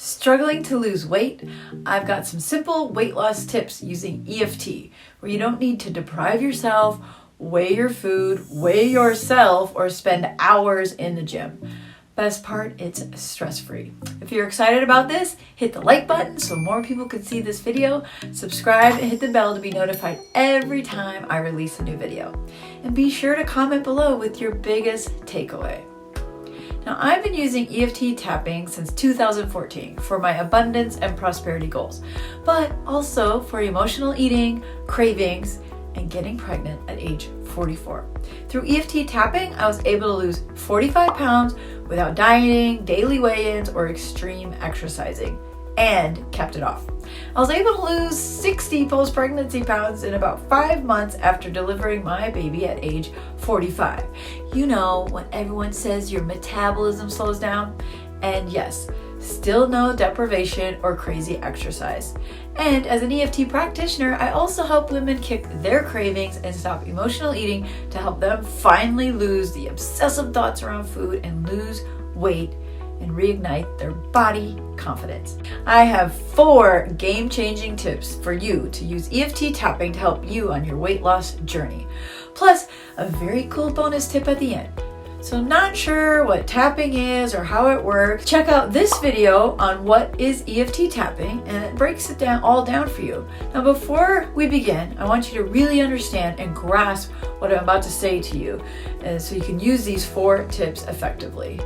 Struggling to lose weight? I've got some simple weight loss tips using EFT, where you don't need to deprive yourself, weigh your food, weigh yourself, or spend hours in the gym. Best part, it's stress-free. If you're excited about this, hit the like button so more people can see this video, subscribe, and hit the bell to be notified every time I release a new video. And be sure to comment below with your biggest takeaway. Now, I've been using EFT tapping since 2014 for my abundance and prosperity goals, but also for emotional eating, cravings, and getting pregnant at age 44. Through EFT tapping, I was able to lose 45 pounds without dieting, daily weigh-ins, or extreme exercising, and kept it off. I was able to lose 60 post-pregnancy pounds in about 5 months after delivering my baby at age 45. You know, when everyone says your metabolism slows down, and yes, still no deprivation or crazy exercise. And as an EFT practitioner, I also help women kick their cravings and stop emotional eating to help them finally lose the obsessive thoughts around food and lose weight and reignite their body confidence. I have 4 game-changing tips for you to use EFT tapping to help you on your weight loss journey. Plus, a very cool bonus tip at the end. So not sure what tapping is or how it works? Check out this video on what is EFT tapping, and it breaks it all down for you. Now, before we begin, I want you to really understand and grasp what I'm about to say to you, so you can use these 4 tips effectively.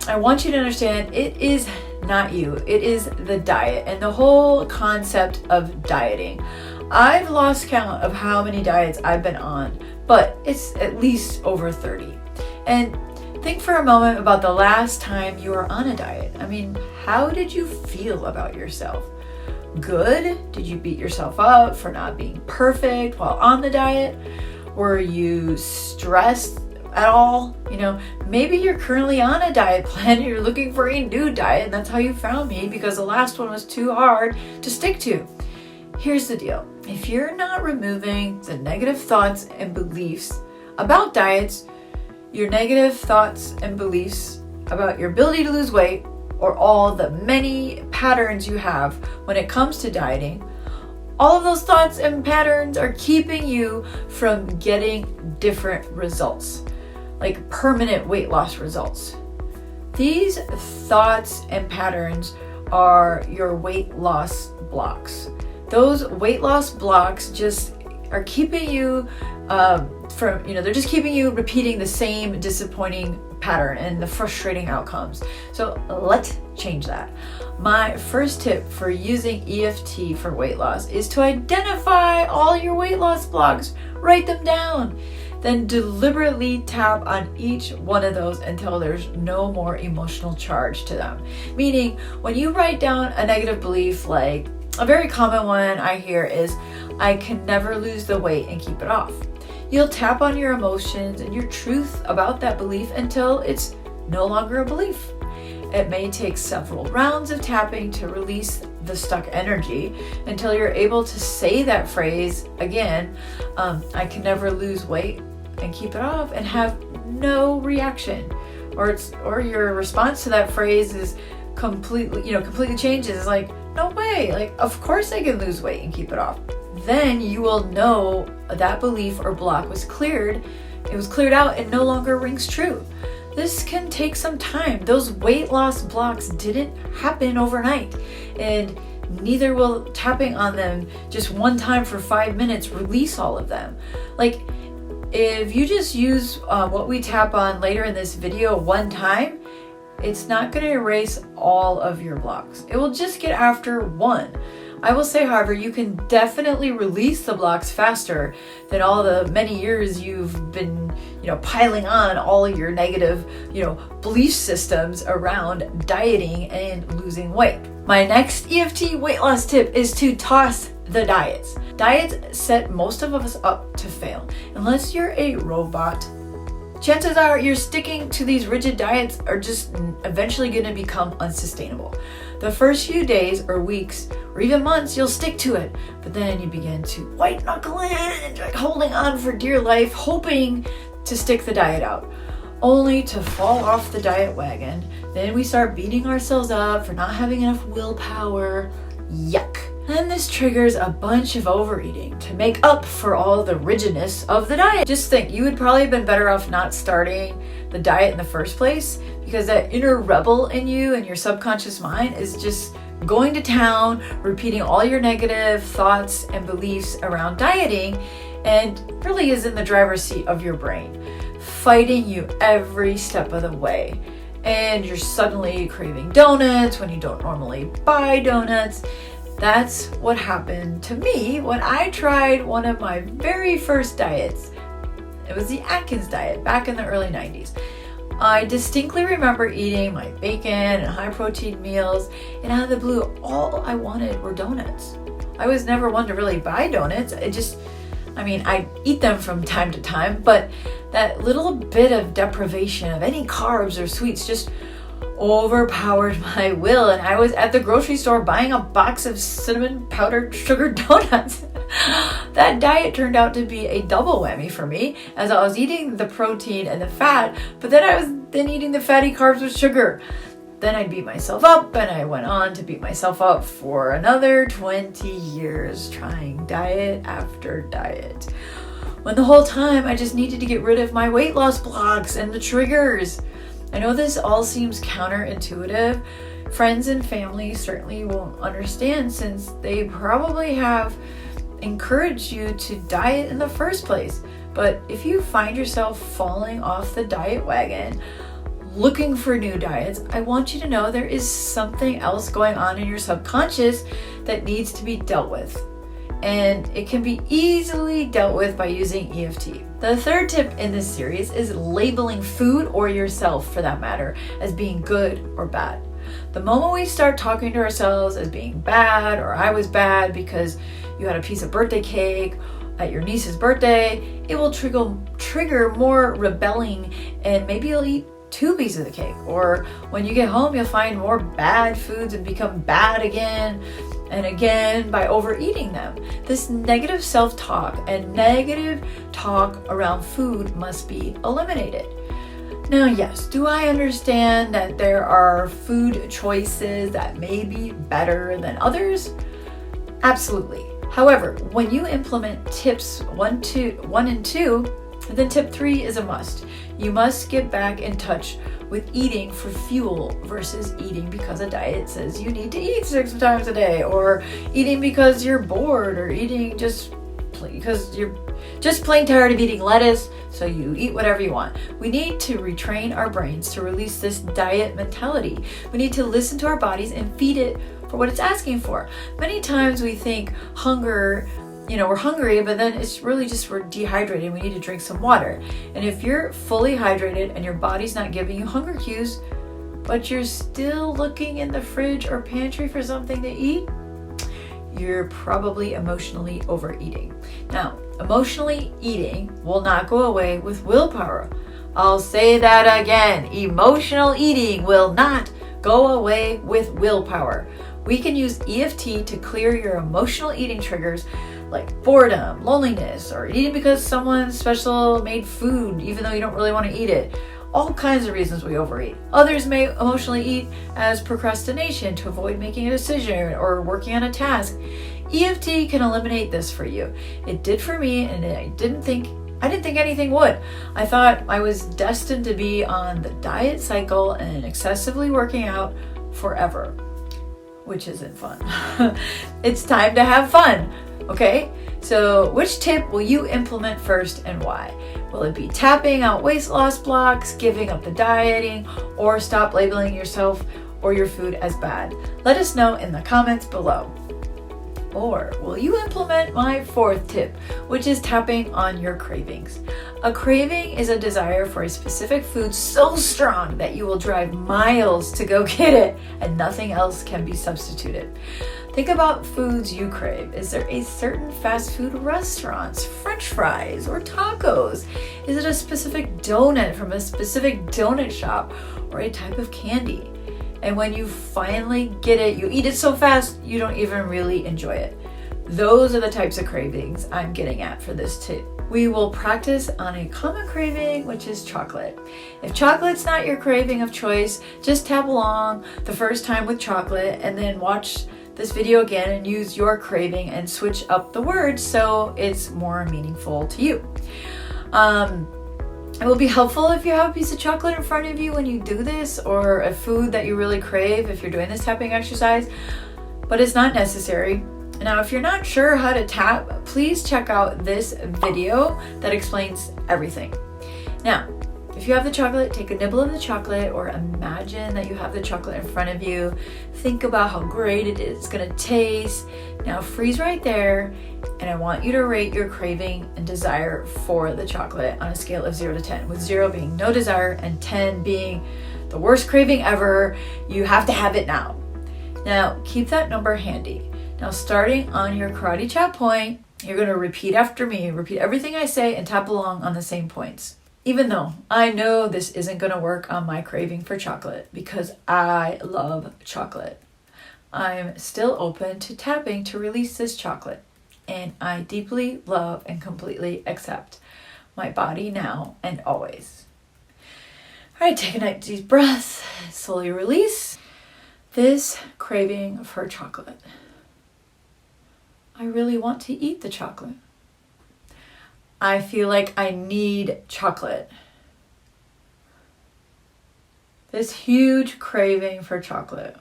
I want you to understand it is not you, it is the diet and the whole concept of dieting. I've lost count of how many diets I've been on, but it's at least over 30. And think for a moment about the last time you were on a diet. I mean, how did you feel about yourself? Good? Did you beat yourself up for not being perfect while on the diet? Were you stressed at all? You know, maybe you're currently on a diet plan and you're looking for a new diet, and that's how you found me because the last one was too hard to stick to. Here's the deal. If you're not removing the negative thoughts and beliefs about diets, your negative thoughts and beliefs about your ability to lose weight, or all the many patterns you have when it comes to dieting, all of those thoughts and patterns are keeping you from getting different results, like permanent weight loss results. These thoughts and patterns are your weight loss blocks. Those weight loss blocks just are keeping you they're just keeping you repeating the same disappointing pattern and the frustrating outcomes. So let's change that. My first tip for using EFT for weight loss is to identify all your weight loss blocks, write them down, then deliberately tap on each one of those until there's no more emotional charge to them. Meaning, when you write down a negative belief, like a very common one I hear is, I can never lose the weight and keep it off. You'll tap on your emotions and your truth about that belief until it's no longer a belief. It may take several rounds of tapping to release the stuck energy until you're able to say that phrase again, I can never lose weight and keep it off, and have no reaction. Or your response to that phrase is completely changes. It's like, no way, like, of course I can lose weight and keep it off. Then you will know that belief or block was cleared. It was cleared out and no longer rings true. This can take some time. Those weight loss blocks didn't happen overnight, and neither will tapping on them just one time for 5 minutes release all of them. Like, if you just use what we tap on later in this video one time, it's not going to erase all of your blocks. It will just get after one. I will say, however, you can definitely release the blocks faster than all the many years you've been, piling on all of your negative, belief systems around dieting and losing weight. My next EFT weight loss tip is to toss the diets. Diets set most of us up to fail. Unless you're a robot, chances are you're sticking to these rigid diets are just eventually going to become unsustainable. The first few days or weeks or even months, you'll stick to it, but then you begin to white knuckle it, like holding on for dear life, hoping to stick the diet out. only to fall off the diet wagon. Then we start beating ourselves up for not having enough willpower. Yuck. Then this triggers a bunch of overeating to make up for all the rigidness of the diet. Just think, you would probably have been better off not starting the diet in the first place, because that inner rebel in you and your subconscious mind is just going to town, repeating all your negative thoughts and beliefs around dieting, and really is in the driver's seat of your brain, fighting you every step of the way. And you're suddenly craving donuts when you don't normally buy donuts. That's what happened to me when I tried one of my very first diets. It was the Atkins Diet back in the early 90s. I distinctly remember eating my bacon and high protein meals, and out of the blue, all I wanted were donuts. I was never one to really buy donuts. I eat them from time to time, but that little bit of deprivation of any carbs or sweets just overpowered my will, and I was at the grocery store buying a box of cinnamon powdered sugar donuts. That diet turned out to be a double whammy for me, as I was eating the protein and the fat, but then I was eating the fatty carbs with sugar. Then I'd beat myself up, and I went on to beat myself up for another 20 years trying diet after diet, when the whole time I just needed to get rid of my weight loss blocks and the triggers. I know this all seems counterintuitive. Friends and family certainly won't understand, since they probably have encouraged you to diet in the first place. But if you find yourself falling off the diet wagon, looking for new diets, I want you to know there is something else going on in your subconscious that needs to be dealt with. And it can be easily dealt with by using EFT. The third tip in this series is labeling food, or yourself for that matter, as being good or bad. The moment we start talking to ourselves as being bad, or I was bad because you had a piece of birthday cake at your niece's birthday, it will trigger more rebelling, and maybe you'll eat 2 pieces of cake. Or when you get home, you'll find more bad foods and become bad again and again by overeating them. This negative self-talk and negative talk around food must be eliminated. Now, yes, do I understand that there are food choices that may be better than others? Absolutely. However, when you implement tips 1 and 2, then tip 3 is a must. You must get back in touch with eating for fuel versus eating because a diet says you need to eat 6 times a day, or eating because you're bored, or eating just because you're just plain tired of eating lettuce, so you eat whatever you want. We need to retrain our brains to release this diet mentality. We need to listen to our bodies and feed it for what it's asking for. Many times we think hunger, we're hungry, but then it's really just we're dehydrated. We need to drink some water. And if you're fully hydrated and your body's not giving you hunger cues, but you're still looking in the fridge or pantry for something to eat, you're probably emotionally overeating. Now, emotionally eating will not go away with willpower. I'll say that again. Emotional eating will not go away with willpower. We can use EFT to clear your emotional eating triggers like boredom, loneliness, or eating because someone special made food even though you don't really want to eat it. All kinds of reasons we overeat. Others may emotionally eat as procrastination to avoid making a decision or working on a task. EFT can eliminate this for you. It did for me, and I didn't think anything would. I thought I was destined to be on the diet cycle and excessively working out forever, which isn't fun. It's time to have fun, okay? So which tip will you implement first and why? Will it be tapping out weight loss blocks, giving up the dieting, or stop labeling yourself or your food as bad? Let us know in the comments below. Or will you implement my fourth tip, which is tapping on your cravings? A craving is a desire for a specific food so strong that you will drive miles to go get it, and nothing else can be substituted. Think about foods you crave. Is there a certain fast food restaurant, French fries, or tacos? Is it a specific donut from a specific donut shop, or a type of candy? And when you finally get it, you eat it so fast you don't even really enjoy it. Those are the types of cravings I'm getting at for this tip. we will practice on a common craving, which is chocolate. If chocolate's not your craving of choice, just tap along the first time with chocolate and then watch this video again and use your craving and switch up the words so it's more meaningful to you. It will be helpful if you have a piece of chocolate in front of you when you do this, or a food that you really crave if you're doing this tapping exercise, but it's not necessary. Now, if you're not sure how to tap, please check out this video that explains everything. Now, if you have the chocolate, take a nibble of the chocolate, or imagine that you have the chocolate in front of you. Think about how great it is gonna taste. Now freeze right there, and I want you to rate your craving and desire for the chocolate on a scale of 0 to 10, with 0 being no desire and 10 being the worst craving ever. You have to have it now. Now keep that number handy. Now starting on your karate chop point, you're gonna repeat after me. Repeat everything I say and tap along on the same points. Even though I know this isn't going to work on my craving for chocolate because I love chocolate, I'm still open to tapping to release this chocolate. And I deeply love and completely accept my body now and always. All right, take a nice deep breath, slowly release this craving for chocolate. I really want to eat the chocolate. I feel like I need chocolate. This huge craving for chocolate.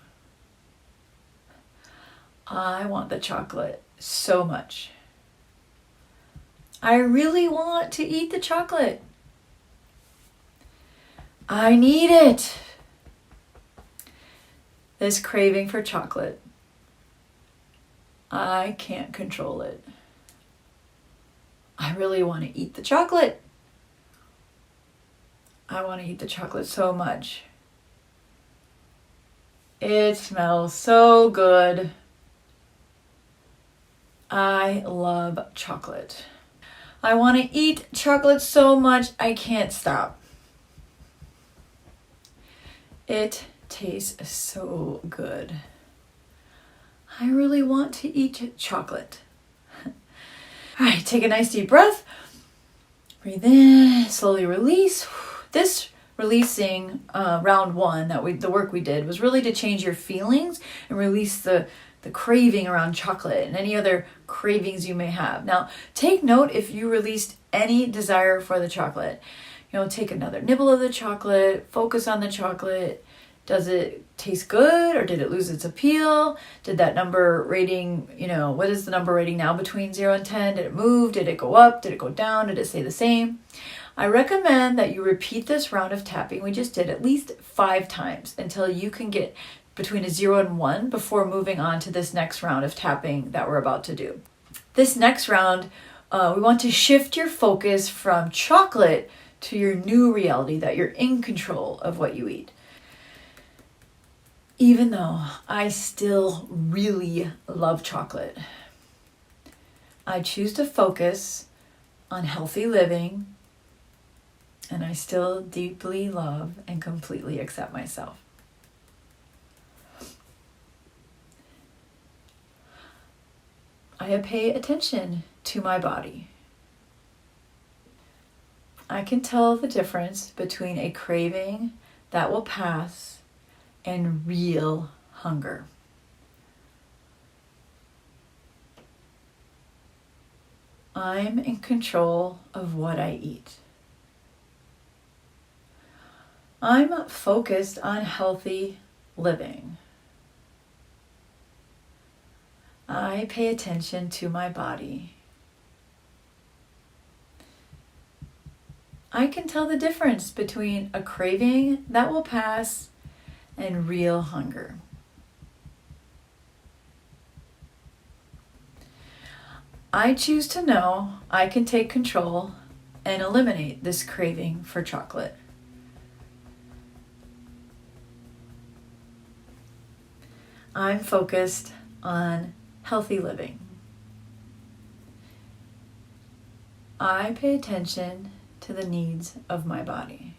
I want the chocolate so much. I really want to eat the chocolate. I need it. This craving for chocolate. I can't control it. I really want to eat the chocolate. I want to eat the chocolate so much. It smells so good. I love chocolate. I want to eat chocolate so much I can't stop. It tastes so good. I really want to eat chocolate. All right, take a nice deep breath. Breathe in, slowly release. This releasing round one, the work we did, was really to change your feelings and release the craving around chocolate and any other cravings you may have. Now, take note if you released any desire for the chocolate. Take another nibble of the chocolate, focus on the chocolate. Does it taste good, or did it lose its appeal? Did that number rating, what is the number rating now between 0 and 10? Did it move? Did it go up? Did it go down? Did it stay the same? I recommend that you repeat this round of tapping we just did at least 5 times until you can get between a 0 and 1 before moving on to this next round of tapping that we're about to do. This next round, we want to shift your focus from chocolate to your new reality, that you're in control of what you eat. Even though I still really love chocolate, I choose to focus on healthy living, and I still deeply love and completely accept myself. I pay attention to my body. I can tell the difference between a craving that will pass and real hunger. I'm in control of what I eat. I'm focused on healthy living. I pay attention to my body. I can tell the difference between a craving that will pass and real hunger. I choose to know I can take control and eliminate this craving for chocolate. I'm focused on healthy living. I pay attention to the needs of my body.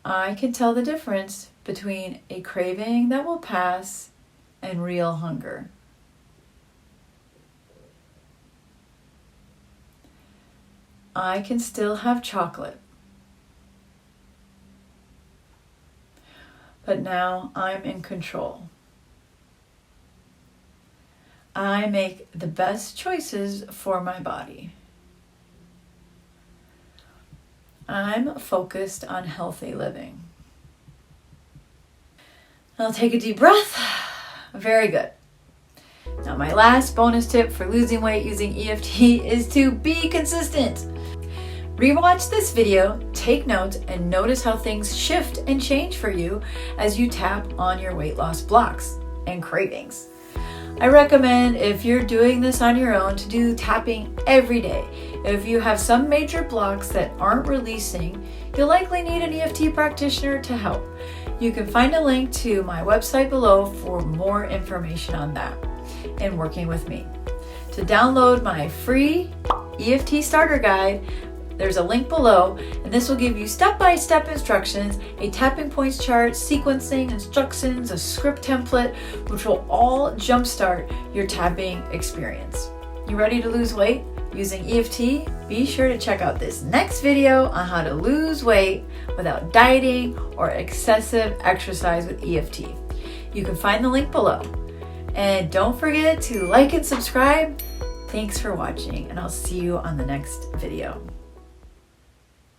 I can tell the difference between a craving that will pass and real hunger. I can still have chocolate. But now I'm in control. I make the best choices for my body. I'm focused on healthy living. I'll take a deep breath. Very good. Now my last bonus tip for losing weight using EFT is to be consistent. Rewatch this video, take notes, and notice how things shift and change for you as you tap on your weight loss blocks and cravings. I recommend, if you're doing this on your own, to do tapping every day. If you have some major blocks that aren't releasing, you'll likely need an EFT practitioner to help. You can find a link to my website below for more information on that and working with me. To download my free EFT Starter Guide, there's a link below, and this will give you step-by-step instructions, a tapping points chart, sequencing instructions, a script template, which will all jumpstart your tapping experience. You ready to lose weight using EFT? Be sure to check out this next video on how to lose weight without dieting or excessive exercise with EFT. You can find the link below. And don't forget to like and subscribe. Thanks for watching, and I'll see you on the next video.